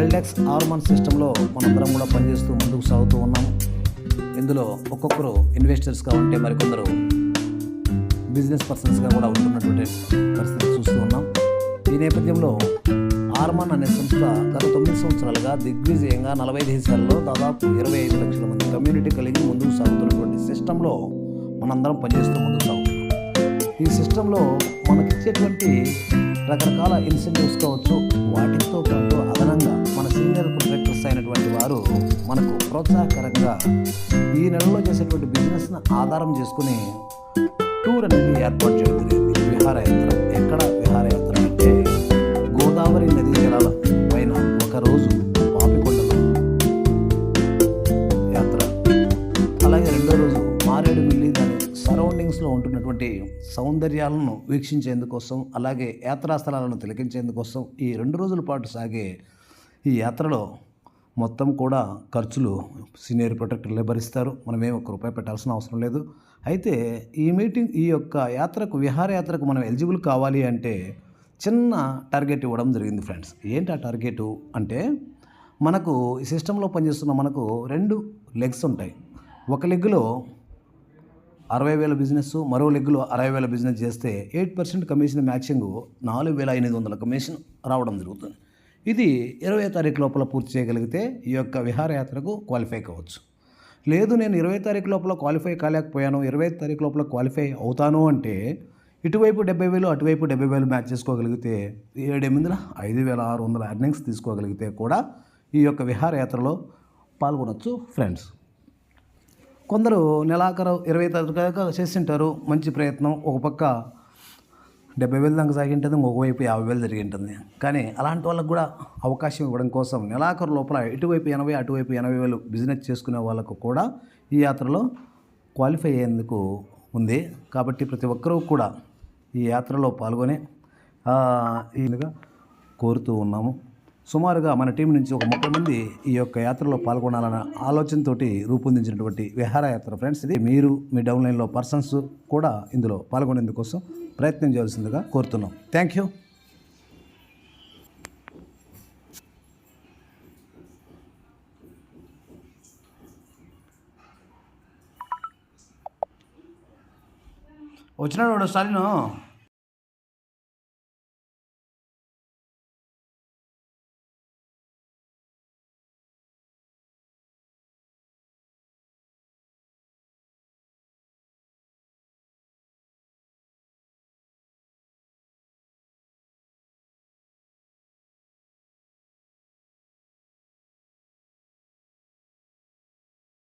వెల్డెక్స్ ఆర్మన్ సిస్టంలో మనందరం కూడా పనిచేస్తూ ముందుకు సాగుతూ ఉన్నాము. ఇందులో ఒక్కొక్కరు ఇన్వెస్టర్స్గా ఉంటే మరికొందరు బిజినెస్ పర్సన్స్గా కూడా ఉంటున్నటువంటి పరిస్థితి చూస్తూ ఉన్నాం. ఈ నేపథ్యంలో ఆర్మన్ అనే సంస్థ గత 9 సంవత్సరాలుగా దిగ్విజయంగా 45 దేశాల్లో దాదాపు 25 లక్షల మంది కమ్యూనిటీ కలిగి ముందుకు సాగుతున్నటువంటి సిస్టంలో మనందరం పనిచేస్తూ ముందుకు సాగుతున్నాం. ఈ సిస్టంలో మనకిచ్చేటువంటి రకరకాల ఇన్సెంటివ్స్ కావచ్చు, వాటితో పాటు అదనంగా మన సీనియర్ ప్రొజెక్టర్స్ అయినటువంటి వారు మనకు ప్రోత్సాహకరంగా ఈ నెలలో చేసేటువంటి బిజినెస్ను ఆధారం చేసుకుని టూర్ అనేది ఏర్పాటు చేయడం జరిగింది. విహారయాత్ర. ఎక్కడ విహారయాత్ర అంటే గోదావరి నదీ జలాల పైన ఒకరోజు పాపికొండలో యాత్ర, అలాగే రెండో రోజు మారేడుమిల్లి దాని సరౌండింగ్స్లో ఉంటున్నటువంటి సౌందర్యాలను వీక్షించేందుకోసం, అలాగే యాత్రాస్థలాలను తిలకించేందుకోసం ఈ 2 రోజుల పాటు సాగే ఈ యాత్రలో మొత్తం కూడా ఖర్చులు సీనియర్ ప్రొటెక్టర్లే భరిస్తారు. మనమేం ₹1 పెట్టాల్సిన అవసరం లేదు. అయితే ఈ యొక్క యాత్రకు, విహారయాత్రకు మనం ఎలిజిబుల్ కావాలి అంటే చిన్న టార్గెట్ ఇవ్వడం జరిగింది ఫ్రెండ్స్. ఏంటి ఆ టార్గెటు అంటే, మనకు ఈ సిస్టంలో పనిచేస్తున్న మనకు 2 లెగ్స్ ఉంటాయి. ఒక లెగ్లో 60,000 బిజినెస్, మరో లెగ్లో 60,000 బిజినెస్ చేస్తే 8% కమిషన్ మ్యాచింగ్ 4,500 కమిషన్ రావడం జరుగుతుంది. ఇది 20వ తారీఖు లోపల పూర్తి చేయగలిగితే ఈ యొక్క విహారయాత్రకు క్వాలిఫై కావచ్చు. లేదు, నేను 20వ తారీఖు లోపల క్వాలిఫై కాలేకపోయాను, 25వ తారీఖు లోపల క్వాలిఫై అవుతాను అంటే ఇటువైపు 70,000 అటువైపు 70,000 మ్యాచ్ చేసుకోగలిగితే 7/8 5,600 ఎర్నింగ్స్ తీసుకోగలిగితే కూడా ఈ యొక్క విహారయాత్రలో పాల్గొనవచ్చు ఫ్రెండ్స్. కొందరు నెలాఖరు 20 తారీఖు దాకా చేసింటారు, మంచి ప్రయత్నం, ఒక పక్క 70,000 దాకా సాగి ఉంటుంది, ఒకవైపు 50,000 జరిగి ఉంటుంది. కానీ అలాంటి వాళ్ళకు కూడా అవకాశం ఇవ్వడం కోసం నెలాఖరు లోపల ఇటువైపు 80 అటువైపు 80,000 బిజినెస్ చేసుకునే వాళ్ళకు కూడా ఈ యాత్రలో క్వాలిఫై అయ్యేందుకు ఉంది. కాబట్టి ప్రతి ఒక్కరూ కూడా ఈ యాత్రలో పాల్గొని ఈగా కోరుతూ ఉన్నాము. సుమారుగా మన టీం నుంచి ఒక 30 మంది ఈ యొక్క యాత్రలో పాల్గొనాలన్న ఆలోచనతోటి రూపొందించినటువంటి విహారయాత్ర ఫ్రెండ్స్. ఇది మీరు మీ డౌన్లైన్లో పర్సన్స్ కూడా ఇందులో పాల్గొనేందుకోసం ప్రయత్నం చేయాల్సిందిగా కోరుతున్నాం. Thank you. వచ్చినాడు స్టాలిన్.